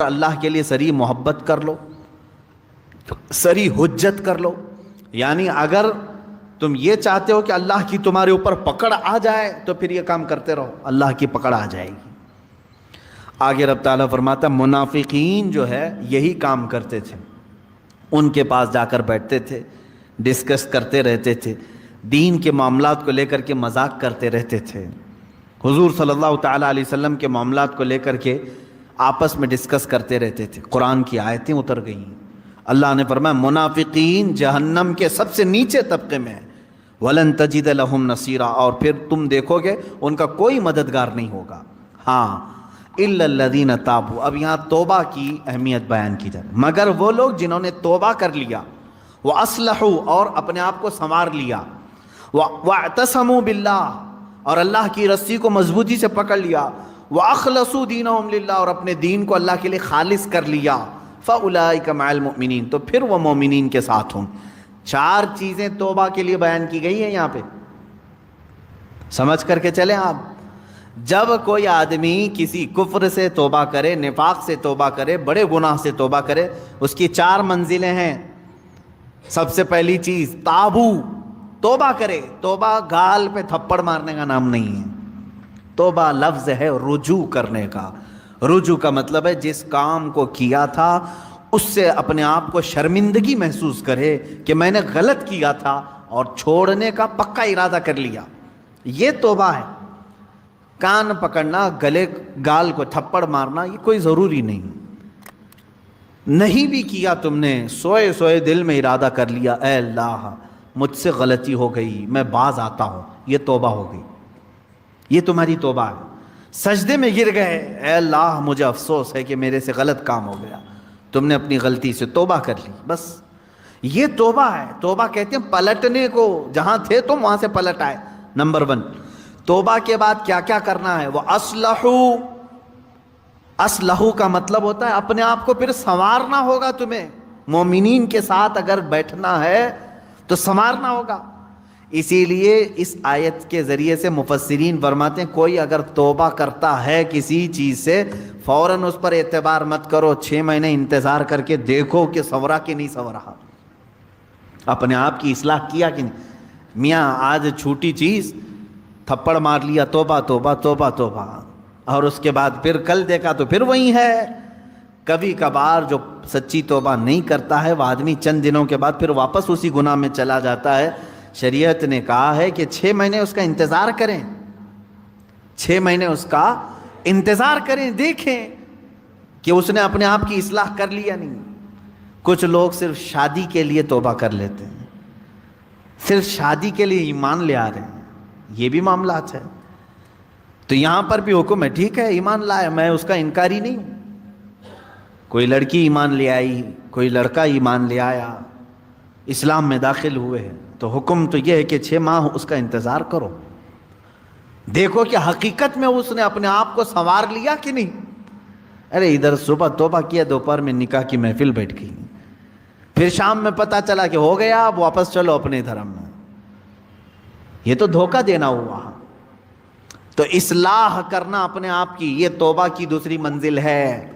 اللہ کے لیے سری محبت کر لو، سری حجت کر لو. یعنی اگر تم یہ چاہتے ہو کہ اللہ کی تمہارے اوپر پکڑ آ جائے تو پھر یہ کام کرتے رہو، اللہ کی پکڑ آ جائے گی. آگے رب تعالیٰ فرماتا منافقین جو ہے یہی کام کرتے تھے، ان کے پاس جا کر بیٹھتے تھے، ڈسکس کرتے رہتے تھے، دین کے معاملات کو لے کر کے مذاق کرتے رہتے تھے. حضور صلی اللہ تعالیٰ علیہ وسلم کے معاملات کو لے کر کے آپس میں ڈسکس کرتے رہتے تھے. قرآن کی آیتیں اتر گئیں. اللہ نے فرمایا منافقین جہنم کے سب سے نیچے طبقے میں ہیں. وَلَن تَجِدَ لَهُمْ نَصِيرًا، اور پھر تم دیکھو گے ان کا کوئی مددگار نہیں ہوگا. ہاں إِلَّا الَّذِينَ تَابُوا، اب یہاں توبہ کی اہمیت بیان کی جائے، مگر وہ لوگ جنہوں نے توبہ کر لیا، وَأَصْلَحُوا، اور اپنے آپ کو سنوار لیا، وَاعْتَصَمُوا بِاللَّهِ، اور اللہ کی رسی کو مضبوطی سے پکڑ لیا، وَأَخْلَصُوا دِينَهُمْ لِلَّهِ، اور اپنے دین کو اللہ کے لیے خالص کر لیا، فَأُولَئِكَ مَعَ الْمُؤْمِنِينَ، تو پھر وہ مومنین کے ساتھ ہوں. 4 چیزیں توبہ کے لیے بیان کی گئی ہیں یہاں پہ، سمجھ کر کے چلیں آپ. جب کوئی آدمی کسی کفر سے توبہ کرے، نفاق سے توبہ کرے، بڑے گناہ سے توبہ کرے، اس کی 4 منزلیں ہیں. سب سے پہلی چیز تابو، توبہ کرے. توبہ گال پہ تھپڑ مارنے کا نام نہیں ہے. توبہ لفظ ہے رجوع کرنے کا. رجوع کا مطلب ہے جس کام کو کیا تھا اس سے اپنے آپ کو شرمندگی محسوس کرے کہ میں نے غلط کیا تھا اور چھوڑنے کا پکا ارادہ کر لیا. یہ توبہ ہے. کان پکڑنا، گلے گال کو تھپڑ مارنا یہ کوئی ضروری نہیں. نہیں بھی کیا تم نے، سوئے سوئے دل میں ارادہ کر لیا اے اللہ مجھ سے غلطی ہو گئی، میں باز آتا ہوں، یہ توبہ ہو گئی. یہ تمہاری توبہ ہے. سجدے میں گر گئے، اے اللہ مجھے افسوس ہے کہ میرے سے غلط کام ہو گیا، تم نے اپنی غلطی سے توبہ کر لی، بس یہ توبہ ہے. توبہ کہتے ہیں پلٹنے کو، جہاں تھے تم وہاں سے پلٹ آئے. نمبر 1. توبہ کے بعد کیا کیا کرنا ہے؟ وہ اصلحو کا مطلب ہوتا ہے اپنے آپ کو پھر سنوارنا ہوگا. تمہیں مومنین کے ساتھ اگر بیٹھنا ہے تو سنوارنا ہوگا. اسی لیے اس آیت کے ذریعے سے مفسرین فرماتے ہیں کوئی اگر توبہ کرتا ہے کسی چیز سے، فوراً اس پر اعتبار مت کرو، 6 مہینے انتظار کر کے دیکھو کہ سنورا کہ نہیں سنورا، اپنے آپ کی اصلاح کیا کہ نہیں. میاں آج چھوٹی چیز تھپڑ مار لیا، توبہ توبہ توبہ توبہ، اور اس کے بعد پھر کل دیکھا تو پھر وہی ہے. کبھی کبھار جو سچی توبہ نہیں کرتا ہے وہ آدمی چند دنوں کے بعد پھر واپس اسی گناہ میں چلا جاتا ہے. شریعت نے کہا ہے کہ 6 مہینے اس کا انتظار کریں، 6 مہینے اس کا انتظار کریں، دیکھیں کہ اس نے اپنے آپ کی اصلاح کر لی یا نہیں. کچھ لوگ صرف شادی کے لیے توبہ کر لیتے ہیں، صرف شادی کے لیے ایمان لے آ رہے ہیں، یہ بھی معاملات ہے. تو یہاں پر بھی حکم ہے ٹھیک ہے ایمان لائے، میں اس کا انکاری نہیں ہوں. کوئی لڑکی ایمان لے آئی، کوئی لڑکا ایمان لے آیا، اسلام میں داخل ہوئے ہیں، تو حکم تو یہ ہے کہ 6 ماہ اس کا انتظار کرو، دیکھو کہ حقیقت میں اس نے اپنے آپ کو سنوار لیا کہ نہیں. ارے ادھر صبح توبہ کیا، دوپہر میں نکاح کی محفل بیٹھ گئی، پھر شام میں پتہ چلا کہ ہو گیا، اب واپس چلو اپنے دھرم میں. یہ تو دھوکہ دینا ہوا. تو اصلاح کرنا اپنے آپ کی، یہ توبہ کی دوسری منزل ہے.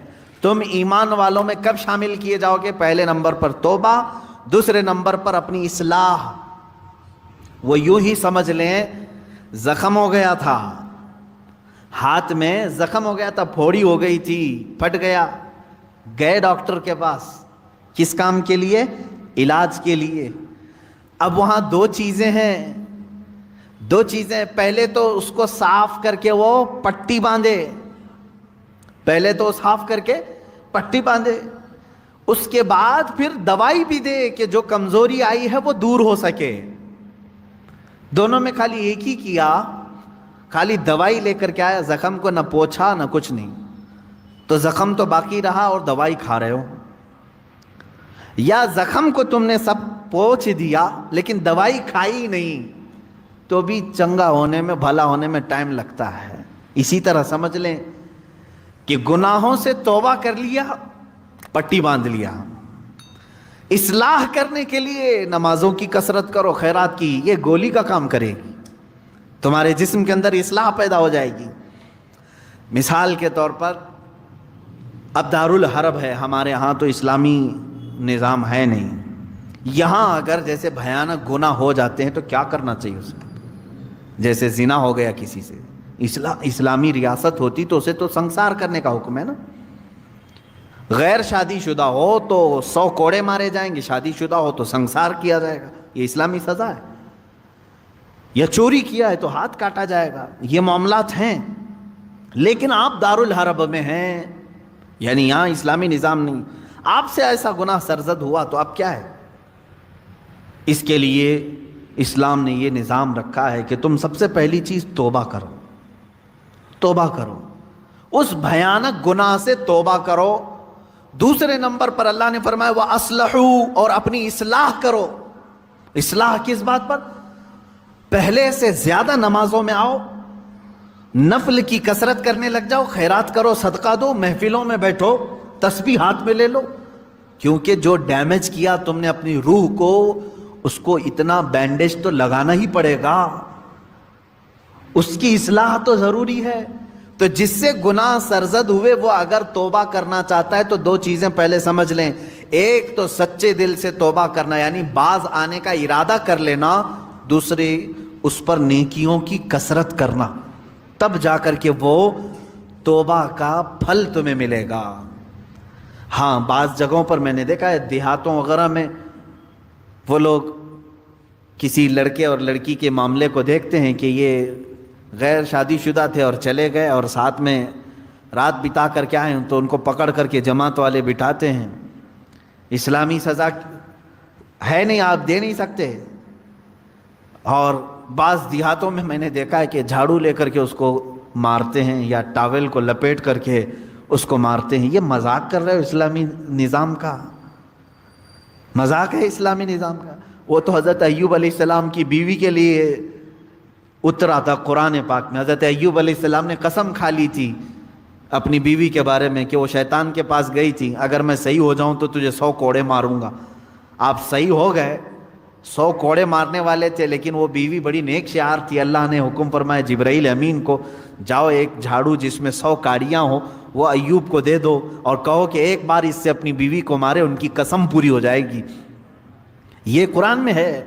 تم ایمان والوں میں کب شامل کیے جاؤ گے؟ پہلے نمبر پر توبہ، دوسرے نمبر پر اپنی اصلاح. وہ یوں ہی سمجھ لیں زخم ہو گیا تھا، ہاتھ میں زخم ہو گیا تھا، پھوڑی ہو گئی تھی، پھٹ گیا، گئے ڈاکٹر کے پاس، کس کام کے لیے؟ علاج کے لیے. اب وہاں 2 چیزیں ہیں، 2 چیزیں. پہلے تو اس کو صاف کر کے وہ پٹی باندھے، پہلے تو صاف کر کے پٹی باندھے، اس کے بعد پھر دوائی بھی دے کہ جو کمزوری آئی ہے وہ دور ہو سکے. دونوں میں خالی ایک ہی کیا، خالی دوائی لے کر کے آیا، زخم کو نہ پوچھا نہ کچھ نہیں. تو زخم تو باقی رہا اور دوائی کھا رہے ہو. یا زخم کو تم نے سب پوچھ دیا لیکن دوائی کھائی نہیں، تو بھی چنگا ہونے میں، بھلا ہونے میں ٹائم لگتا ہے. اسی طرح سمجھ لیں کہ گناہوں سے توبہ کر لیا، پٹی باندھ لیا. اصلاح کرنے کے لیے نمازوں کی کثرت کرو، خیرات کی، یہ گولی کا کام کرے گی، تمہارے جسم کے اندر اصلاح پیدا ہو جائے گی. مثال کے طور پر اب دارالحرب ہے ہمارے ہاں تو اسلامی نظام ہے نہیں. یہاں اگر جیسے بھیانک گناہ ہو جاتے ہیں تو کیا کرنا چاہیے اسے؟ جیسے زنا ہو گیا کسی سے، اسلامی ریاست ہوتی تو اسے تو سنسار کرنے کا حکم ہے نا. غیر شادی شدہ ہو تو 100 کوڑے مارے جائیں گے، شادی شدہ ہو تو سنسار کیا جائے گا. یہ اسلامی سزا ہے. یا چوری کیا ہے تو ہاتھ کاٹا جائے گا. یہ معاملات ہیں. لیکن آپ دارالحرب میں ہیں، یعنی یہاں اسلامی نظام نہیں. آپ سے ایسا گناہ سرزد ہوا تو اب کیا ہے؟ اس کے لیے اسلام نے یہ نظام رکھا ہے کہ تم سب سے پہلی چیز توبہ کرو. توبہ کرو، اس بھیانک گناہ سے توبہ کرو. دوسرے نمبر پر اللہ نے فرمایا وَأَصْلَحُوا، اور اپنی اصلاح کرو. اصلاح کس بات پر؟ پہلے سے زیادہ نمازوں میں آؤ، نفل کی کثرت کرنے لگ جاؤ، خیرات کرو، صدقہ دو، محفلوں میں بیٹھو، تسبیح ہاتھ میں لے لو. کیونکہ جو ڈیمیج کیا تم نے اپنی روح کو، اس کو اتنا بینڈیج تو لگانا ہی پڑے گا. اس کی اصلاح تو ضروری ہے. تو جس سے گناہ سرزد ہوئے وہ اگر توبہ کرنا چاہتا ہے تو 2 چیزیں پہلے سمجھ لیں. ایک تو سچے دل سے توبہ کرنا، یعنی باز آنے کا ارادہ کر لینا. دوسری اس پر نیکیوں کی کثرت کرنا، تب جا کر کے وہ توبہ کا پھل تمہیں ملے گا. ہاں بعض جگہوں پر میں نے دیکھا ہے، دیہاتوں وغیرہ میں وہ لوگ کسی لڑکے اور لڑکی کے معاملے کو دیکھتے ہیں کہ یہ غیر شادی شدہ تھے اور چلے گئے اور ساتھ میں رات بتا کر کے آئے، تو ان کو پکڑ کر کے جماعت والے بٹھاتے ہیں. اسلامی سزا ہے نہیں، آپ دے نہیں سکتے. اور بعض دیہاتوں میں نے دیکھا ہے کہ جھاڑو لے کر کے اس کو مارتے ہیں یا ٹاول کو لپیٹ کر کے اس کو مارتے ہیں. یہ مذاق کر رہے ہو اسلامی نظام کا؟ مذاق ہے اسلامی نظام کا. وہ تو حضرت ایوب علیہ السلام کی بیوی کے لیے اترا تھا قرآن پاک میں. حضرت ایوب علیہ السلام نے قسم کھا لی تھی اپنی بیوی کے بارے میں کہ وہ شیطان کے پاس گئی تھی، اگر میں صحیح ہو جاؤں تو تجھے 100 کوڑے ماروں گا. آپ صحیح ہو گئے، 100 کوڑے مارنے والے تھے، لیکن وہ بیوی بڑی نیک شعار تھی. اللہ نے حکم فرمایا جبرائیل امین کو، جاؤ ایک جھاڑو جس میں 100 کاڑیاں ہوں وہ ایوب کو دے دو اور کہو کہ ایک بار اس سے اپنی بیوی کو مارے، ان کی قسم پوری ہو جائے گی. یہ قرآن میں ہے.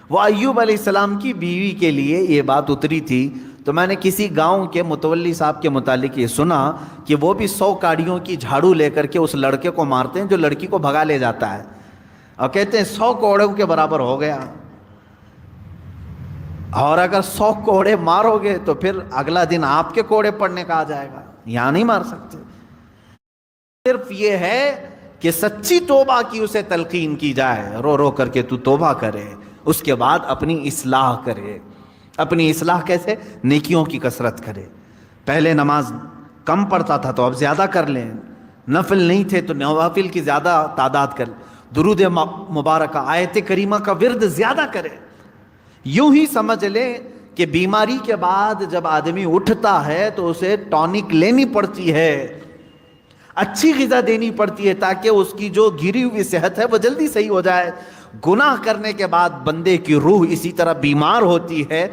وہ ایوب علیہ السلام کی بیوی کے لیے یہ بات اتری تھی. تو میں نے کسی گاؤں کے متولی صاحب کے متعلق یہ سنا کہ وہ بھی 100 کاڑیوں کی جھاڑو لے کر کے اس لڑکے کو مارتے ہیں جو لڑکی کو بھگا لے جاتا ہے، اور کہتے ہیں 100 کوڑوں کے برابر ہو گیا. اور اگر 100 کوڑے مارو گے تو پھر اگلا دن آپ کے کوڑے پڑنے کا آ جائے گا. یہاں نہیں مار سکتے. صرف یہ ہے کہ سچی توبہ کی اسے تلقین کی جائے، رو رو کر کے تو توبہ کرے، اس کے بعد اپنی اصلاح کرے. اپنی اصلاح کیسے؟ نیکیوں کی کثرت کرے. پہلے نماز کم پڑھتا تھا تو اب زیادہ کر لیں، نفل نہیں تھے تو نوافل کی زیادہ تعداد کر، درود مبارکہ آیت کریمہ کا ورد زیادہ کرے. یوں ہی سمجھ لیں کہ بیماری کے بعد جب آدمی اٹھتا ہے تو اسے ٹونک لینی پڑتی ہے، اچھی غذا دینی پڑتی ہے تاکہ اس کی جو گری ہوئی صحت ہے وہ جلدی صحیح ہو جائے. گناہ کرنے کے بعد بندے کی روح اسی طرح بیمار ہوتی ہے